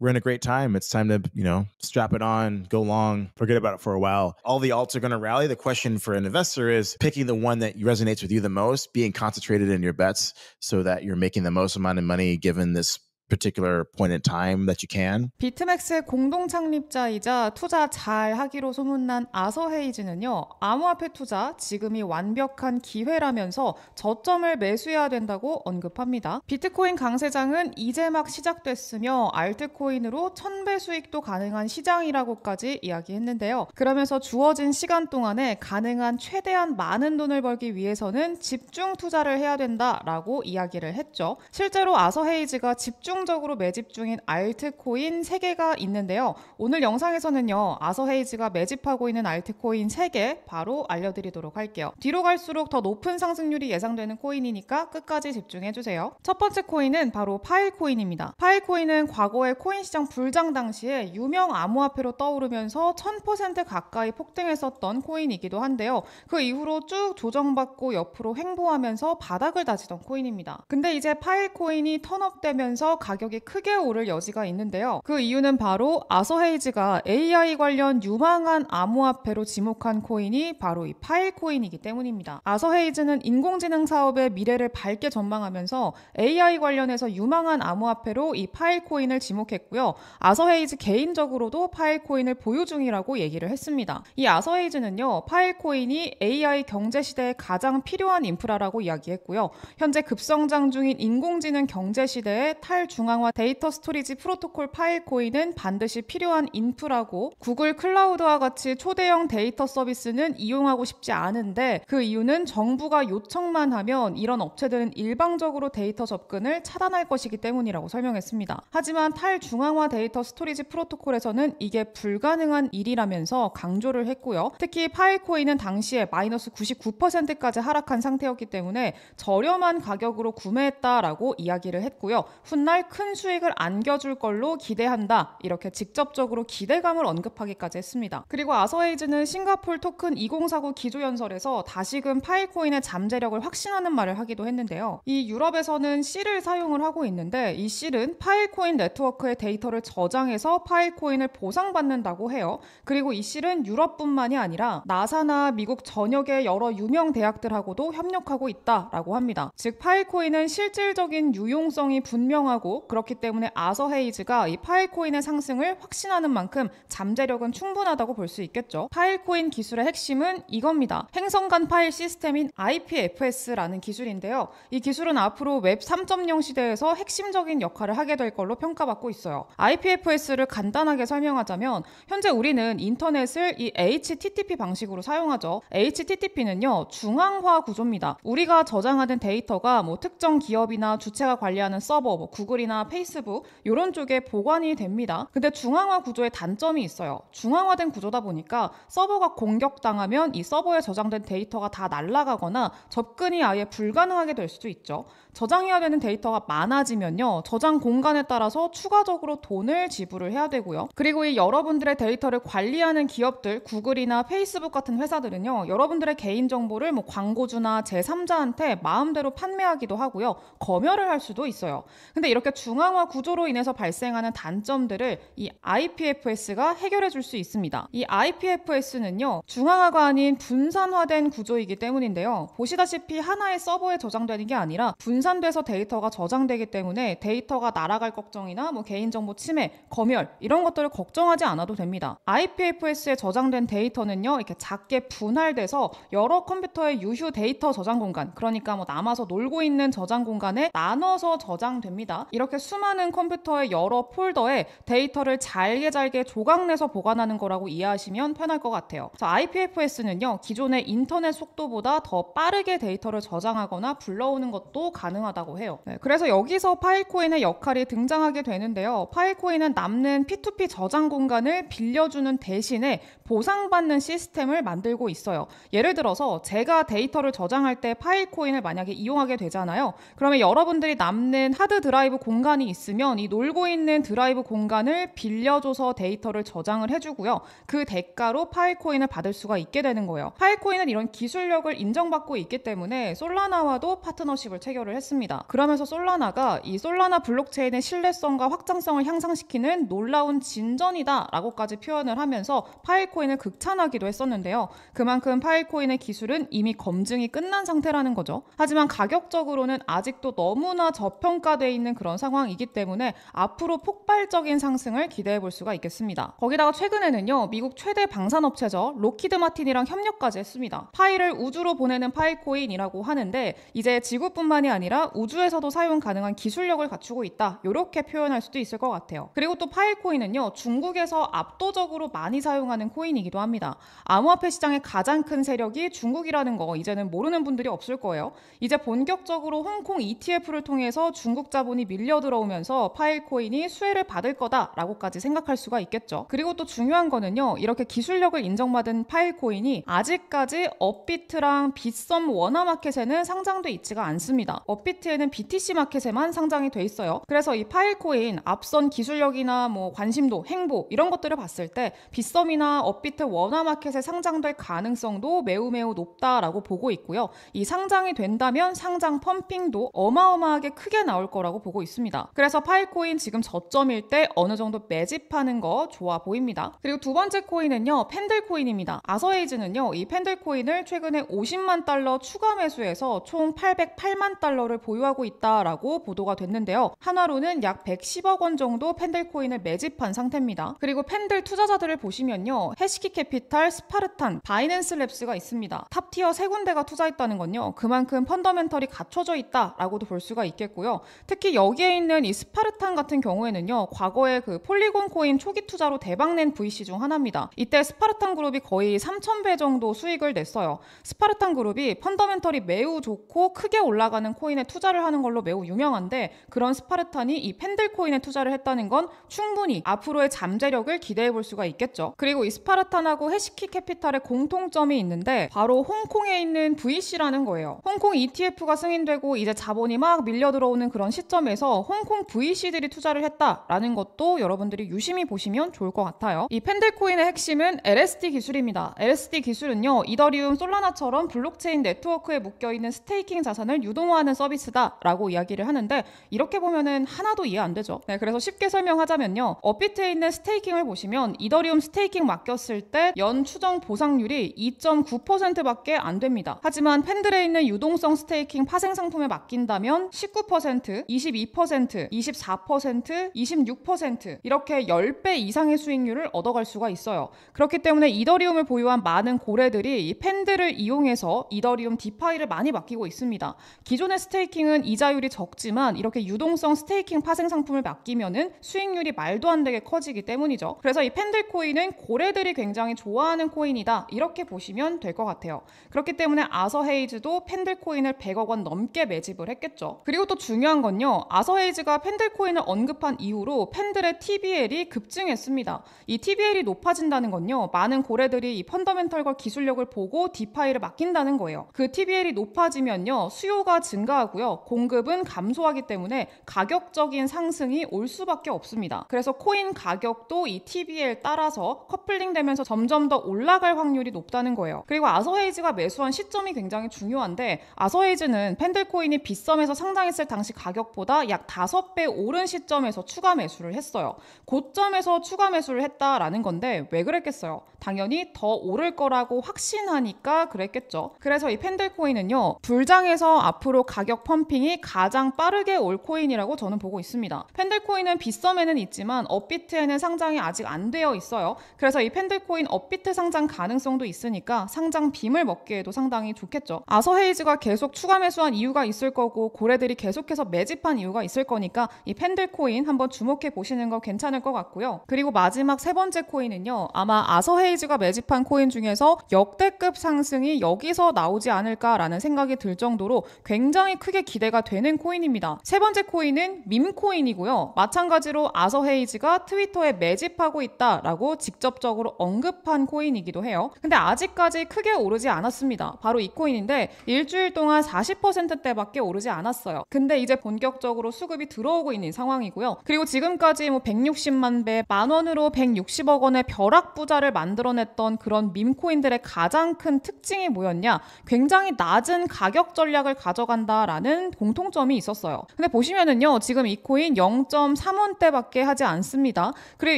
we're in a great time. It's time to, strap it on, go long, forget about it for a while. All the alts are going to rally. The question for an investor is picking the one that resonates with you the most, being concentrated in your bets so that you're making the most amount of money given this particular point in time that you can. 비트맥스의 공동 창립자이자 투자 잘 하기로 소문난 아서 헤이즈는요, 암호화폐 투자 지금이 완벽한 기회라면서 저점을 매수해야 된다고 언급합니다. 비트코인 강세장은 이제 막 시작됐으며 알트코인으로 1000배 수익도 가능한 시장이라고까지 이야기했는데요. 그러면서 주어진 시간 동안에 가능한 최대한 많은 돈을 벌기 위해서는 집중 투자를 해야 된다라고 이야기를 했죠. 실제로 아서 헤이즈가 집중적으로 매집 중인 알트코인 3개가 있는데요. 오늘 영상에서는요, 아서 헤이즈가 매집하고 있는 알트코인 3개 바로 알려드리도록 할게요. 뒤로 갈수록 더 높은 상승률이 예상되는 코인이니까 끝까지 집중해주세요. 첫 번째 코인은 바로 파일코인입니다. 파일코인은 과거의 코인 시장 불장 당시에 유명 암호화폐로 떠오르면서 1000% 가까이 폭등했었던 코인이기도 한데요. 그 이후로 쭉 조정받고 옆으로 횡보하면서 바닥을 다지던 코인입니다. 근데 이제 파일코인이 턴업되면서 가격이 크게 오를 여지가 있는데요. 그 이유는 바로 아서 헤이즈가 AI 관련 유망한 암호화폐로 지목한 코인이 바로 이 파일코인이기 때문입니다. 아서 헤이즈는 인공지능 사업의 미래를 밝게 전망하면서 AI 관련해서 유망한 암호화폐로 이 파일코인을 지목했고요. 아서 헤이즈 개인적으로도 파일코인을 보유 중이라고 얘기를 했습니다. 이 아서 헤이즈는요, 파일코인이 AI 경제 시대에 가장 필요한 인프라라고 이야기했고요. 현재 급성장 중인 인공지능 경제 시대에 탈중앙화 데이터 스토리지 프로토콜 파일코인은 반드시 필요한 인프라고, 구글 클라우드와 같이 초대형 데이터 서비스는 이용하고 싶지 않은데 그 이유는 정부가 요청만 하면 이런 업체들은 일방적으로 데이터 접근을 차단할 것이기 때문이라고 설명했습니다. 하지만 탈중앙화 데이터 스토리지 프로토콜에서는 이게 불가능한 일이라면서 강조를 했고요. 특히 파일코인은 당시에 마이너스 99%까지 하락한 상태였기 때문에 저렴한 가격으로 구매했다라고 이야기를 했고요. 훗날 큰 수익을 안겨줄 걸로 기대한다, 이렇게 직접적으로 기대감을 언급하기까지 했습니다. 그리고 아서 헤이즈는 싱가폴 토큰 2049 기조연설에서 다시금 파일코인의 잠재력을 확신하는 말을 하기도 했는데요. 이 유럽에서는 C를 사용을 하고 있는데 이 C는 파일코인 네트워크의 데이터를 저장해서 파일코인을 보상받는다고 해요. 그리고 이 C는 유럽뿐만이 아니라 나사나 미국 전역의 여러 유명 대학들하고도 협력하고 있다라고 합니다. 즉 파일코인은 실질적인 유용성이 분명하고, 그렇기 때문에 아서 헤이즈가 이 파일코인의 상승을 확신하는 만큼 잠재력은 충분하다고 볼 수 있겠죠. 파일코인 기술의 핵심은 이겁니다. 행성간 파일 시스템인 IPFS라는 기술인데요. 이 기술은 앞으로 웹 3.0 시대에서 핵심적인 역할을 하게 될 걸로 평가받고 있어요. IPFS를 간단하게 설명하자면 현재 우리는 인터넷을 이 HTTP 방식으로 사용하죠. HTTP는요, 중앙화 구조입니다. 우리가 저장하는 데이터가 특정 기업이나 주체가 관리하는 서버, 구글이나 페이스북 이런 쪽에 보관이 됩니다. 근데 중앙화 구조에 단점이 있어요. 중앙화된 구조다 보니까 서버가 공격당하면 이 서버에 저장된 데이터가 다 날아가거나 접근이 아예 불가능하게 될 수도 있죠. 저장해야 되는 데이터가 많아지면요, 저장 공간에 따라서 추가적으로 돈을 지불을 해야 되고요. 그리고 이 여러분들의 데이터를 관리하는 기업들, 구글이나 페이스북 같은 회사들은요, 여러분들의 개인정보를 광고주나 제3자한테 마음대로 판매하기도 하고요, 검열을 할 수도 있어요. 근데 이렇게 중앙화 구조로 인해서 발생하는 단점들을 이 IPFS가 해결해 줄 수 있습니다. 이 IPFS는요, 중앙화가 아닌 분산화된 구조이기 때문인데요. 보시다시피 하나의 서버에 저장되는 게 아니라 분산돼서 데이터가 저장되기 때문에 데이터가 날아갈 걱정이나 개인정보 침해, 검열 이런 것들을 걱정하지 않아도 됩니다. IPFS에 저장된 데이터는요, 이렇게 작게 분할돼서 여러 컴퓨터의 유휴 데이터 저장 공간, 그러니까 남아서 놀고 있는 저장 공간에 나눠서 저장됩니다. 이렇게 수많은 컴퓨터의 여러 폴더에 데이터를 잘게 조각내서 보관하는 거라고 이해하시면 편할 것 같아요. IPFS는요, 기존의 인터넷 속도보다 더 빠르게 데이터를 저장하거나 불러오는 것도 가능하다고 해요. 그래서 여기서 파일코인의 역할이 등장하게 되는데요. 파일코인은 남는 P2P 저장 공간을 빌려주는 대신에 보상받는 시스템을 만들고 있어요. 예를 들어서 제가 데이터를 저장할 때 파일코인을 만약에 이용하게 되잖아요. 그러면 여러분들이 남는 하드 드라이브 공간이 있으면 이 놀고 있는 드라이브 공간을 빌려줘서 데이터를 저장을 해주고요. 그 대가로 파일코인을 받을 수가 있게 되는 거예요. 파일코인은 이런 기술력을 인정받고 있기 때문에 솔라나와도 파트너십을 체결을 했습니다. 그러면서 솔라나가 이 솔라나 블록체인의 신뢰성과 확장성을 향상시키는 놀라운 진전이다 라고까지 표현을 하면서 파일코인을 극찬하기도 했었는데요. 그만큼 파일코인의 기술은 이미 검증이 끝난 상태라는 거죠. 하지만 가격적으로는 아직도 너무나 저평가되어 있는 그런 상황이기 때문에 앞으로 폭발적인 상승을 기대해 볼 수가 있겠습니다. 거기다가 최근에는요, 미국 최대 방산업체죠, 로키드 마틴이랑 협력까지 했습니다. 파일을 우주로 보내는 파일코인이라고 하는데 이제 지구뿐만이 아니라 우주에서도 사용 가능한 기술력을 갖추고 있다, 이렇게 표현할 수도 있을 것 같아요. 그리고 또 파일코인은요, 중국에서 압도적으로 많이 사용하는 코인이기도 합니다. 암호화폐 시장의 가장 큰 세력이 중국이라는 거 이제는 모르는 분들이 없을 거예요. 이제 본격적으로 홍콩 ETF를 통해서 중국 자본이 밀려 들어오면서 파일코인이 수혜를 받을 거다라고까지 생각할 수가 있겠죠. 그리고 또 중요한 거는요, 이렇게 기술력을 인정받은 파일코인이 아직까지 업비트랑 빗썸 워너마켓에는 상장돼 있지가 않습니다. 업비트에는 BTC 마켓에만 상장이 돼 있어요. 그래서 이 파일코인 앞선 기술력이나 뭐 관심도, 행보 이런 것들을 봤을 때 빗썸이나 업비트 워너마켓에 상장될 가능성도 매우 높다라고 보고 있고요. 이 상장이 된다면 상장 펌핑도 어마어마하게 크게 나올 거라고 보고 있습니다. 그래서 파일코인 지금 저점일 때 어느 정도 매집하는 거 좋아 보입니다. 그리고 두 번째 코인은요, 팬들코인입니다. 아서헤이즈는요, 이 팬들코인을 최근에 50만 달러 추가 매수해서 총 808만 달러를 보유하고 있다라고 보도가 됐는데요. 한화로는 약 110억 원 정도 팬들코인을 매집한 상태입니다. 그리고 팬들 투자자들을 보시면요, 해시키 캐피탈, 스파르탄, 바이낸스 랩스가 있습니다. 탑티어 세 군데가 투자했다는 건요, 그만큼 펀더멘털이 갖춰져 있다라고도 볼 수가 있겠고요. 특히 여기에 있는 이 스파르탄 같은 경우에는요, 과거에 그 폴리곤 코인 초기 투자로 대박낸 VC 중 하나입니다. 이때 스파르탄 그룹이 거의 3,000배 정도 수익을 냈어요. 스파르탄 그룹이 펀더멘털이 매우 좋고 크게 올라가는 코인에 투자를 하는 걸로 매우 유명한데, 그런 스파르탄이 이 팬들 코인에 투자를 했다는 건 충분히 앞으로의 잠재력을 기대해 볼 수가 있겠죠. 그리고 이 스파르탄하고 해시키 캐피탈의 공통점이 있는데 바로 홍콩에 있는 VC라는 거예요. 홍콩 ETF가 승인되고 이제 자본이 막 밀려 들어오는 그런 시점에서 홍콩 VC들이 투자를 했다라는 것도 여러분들이 유심히 보시면 좋을 것 같아요. 이 팬들코인의 핵심은 LSD 기술입니다. LSD 기술은요, 이더리움, 솔라나처럼 블록체인 네트워크에 묶여있는 스테이킹 자산을 유동화하는 서비스다라고 이야기를 하는데, 이렇게 보면은 하나도 이해 안 되죠. 네, 그래서 쉽게 설명하자면요, 업비트에 있는 스테이킹을 보시면 이더리움 스테이킹 맡겼을 때 연 추정 보상률이 2.9%밖에 안 됩니다. 하지만 팬들에 있는 유동성 스테이킹 파생 상품에 맡긴다면 19%, 22%, 24%, 26% 이렇게 10배 이상의 수익률을 얻어갈 수가 있어요. 그렇기 때문에 이더리움을 보유한 많은 고래들이 이 팬들을 이용해서 이더리움 디파이를 많이 맡기고 있습니다. 기존의 스테이킹은 이자율이 적지만 이렇게 유동성 스테이킹 파생 상품을 맡기면은 수익률이 말도 안 되게 커지기 때문이죠. 그래서 이 팬들 코인은 고래들이 굉장히 좋아하는 코인이다, 이렇게 보시면 될 것 같아요. 그렇기 때문에 아서헤이즈도 팬들 코인을 100억 원 넘게 매집을 했겠죠. 그리고 또 중요한 건요, 아서헤이즈가 팬들 코인을 언급한 이후로 팬들의 TBL이 급증했습니다. 이 TBL이 높아진다는 건요, 많은 고래들이 이 펀더멘털과 기술력을 보고 디파이를 맡긴다는 거예요. 그 TBL이 높아지면요, 수요가 증가하고요, 공급은 감소하기 때문에 가격적인 상승이 올 수밖에 없습니다. 그래서 코인 가격도 이 TBL 따라서 커플링 되면서 점점 더 올라갈 확률이 높다는 거예요. 그리고 아서헤이즈가 매수한 시점이 굉장히 중요한데, 아서헤이즈는 팬들 코인이 빗썸에서 상장했을 당시 가격보다 약 5배 오른 시점에서 추가 매수를 했어요. 고점에서 추가 매수를 했다라는 건데 왜 그랬겠어요? 당연히 더 오를 거라고 확신하니까 그랬겠죠. 그래서 이 팬들 코인은요, 불장에서 앞으로 가격 펌핑이 가장 빠르게 올 코인이라고 저는 보고 있습니다. 팬들 코인은 빗썸에는 있지만 업비트에는 상장이 아직 안 되어 있어요. 그래서 이 팬들 코인 업비트 상장 가능성도 있으니까 상장 빔을 먹기에도 상당히 좋겠죠. 아서헤이즈가 계속 추가 매수한 이유가 있을 거고 고래들이 계속해서 매집한 이유가 있을 거니까 이 팬들 코인 한번 주목해 보시는 거 괜찮을 것 같고요. 그리고 마지막 세 번째 코인은요, 아마 아서헤이즈가 매집한 코인 중에서 역대급 상승이 여기서 나오지 않을까라는 생각이 들 정도로 굉장히 크게 기대가 되는 코인입니다. 세 번째 코인은 밈코인이고요. 마찬가지로 아서헤이즈가 트위터에 매집하고 있다라고 직접적으로 언급한 코인이기도 해요. 근데 아직까지 크게 오르지 않았습니다. 바로 이 코인인데 일주일 동안 40%대밖에 오르지 않았어요. 근데 이제 본격적으로 수급이 들어오고 있는 상황이고요. 그리고 지금까지 뭐 160만 배, 만 원으로 160억 원의 벼락 부자를 만들어냈던 그런 밈코인들의 가장 큰 특징이 뭐였냐? 굉장히 낮은 가격 전략을 가져간다라는 공통점이 있었어요. 근데 보시면은요, 지금 이 코인 0.3원대밖에 하지 않습니다. 그리고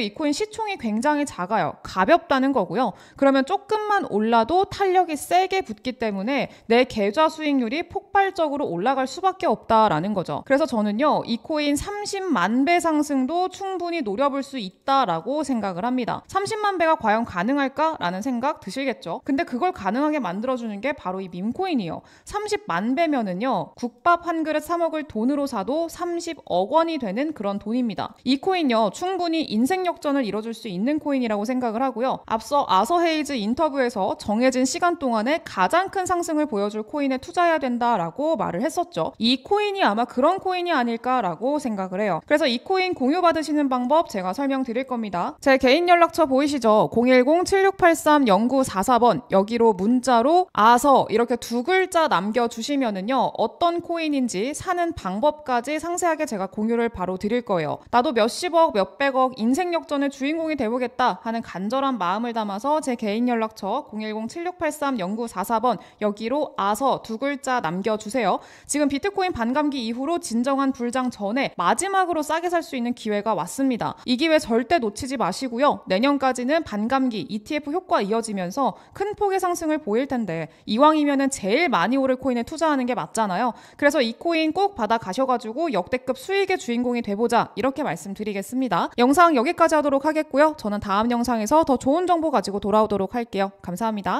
이 코인 시총이 굉장히 작아요. 가볍다는 거고요. 그러면 조금만 올라도 탄력이 세게 붙기 때문에 내 계좌 수익률이 폭발적으로 올라갈 수밖에 없다라는 거죠. 그래서 저는요, 이 코인 30만 배 상승도 충분히 노려볼 수 있다라고 생각을 합니다. 30만 배가 과연 가능할까라는 생각 드시겠죠? 근데 그걸 가능하게 만들어주는 게 바로 이 밈코인이에요. 30만 배면은요, 국밥 한 그릇 사 먹을 돈으로 사도 30억 원이 되는 그런 돈입니다. 이 코인요, 충분히 인생 역전을 이뤄줄 수 있는 코인이라고 생각을 하고요. 앞서 아서 헤이즈 인터뷰에서 정해진 시간 동안에 가장 큰 상승을 보여줄 코인에 투자해야 된다라고 말을 했었죠. 이 코인이 아마 그런 코인이 아닐까라고 생각을 해요. 그래서 이 코인 공유 받으시는 방법 제가 설명드릴 겁니다. 제 개인 연락처 보이시죠? 010-7683-0944번 여기로 문자로 아서 이렇게 두 글자 남겨주시면은요, 어떤 코인인지 사는 방법까지 상세하게 제가 공유를 바로 드릴 거예요. 나도 몇십억, 몇백억 인생 역전의 주인공이 되보겠다 하는 간절한 마음을 담아서 제 개인 연락처 010-7683-0944번 여기로 아서 두 글자 남겨주세요. 지금 비트코인 반감기 이후로 진정한 불장 전에 마지막으로 싸게 살 수 있는 기회가 왔습니다. 이 기회 절대 놓치지 마시고요. 내년까지는 반감기 ETF 효과 이어지면서 큰 폭의 상승을 보일 텐데 이왕이면은 제일 많이 오를 코인에 투자하는 게 맞잖아요. 그래서 이 코인 꼭 받아 가셔가지고 역대급 수익의 주인공이 돼보자 이렇게 말씀드리겠습니다. 영상 여기까지 하도록 하겠고요. 저는 다음 영상에서 더 좋은 정보 가지고 돌아오도록 할게요. 감사합니다.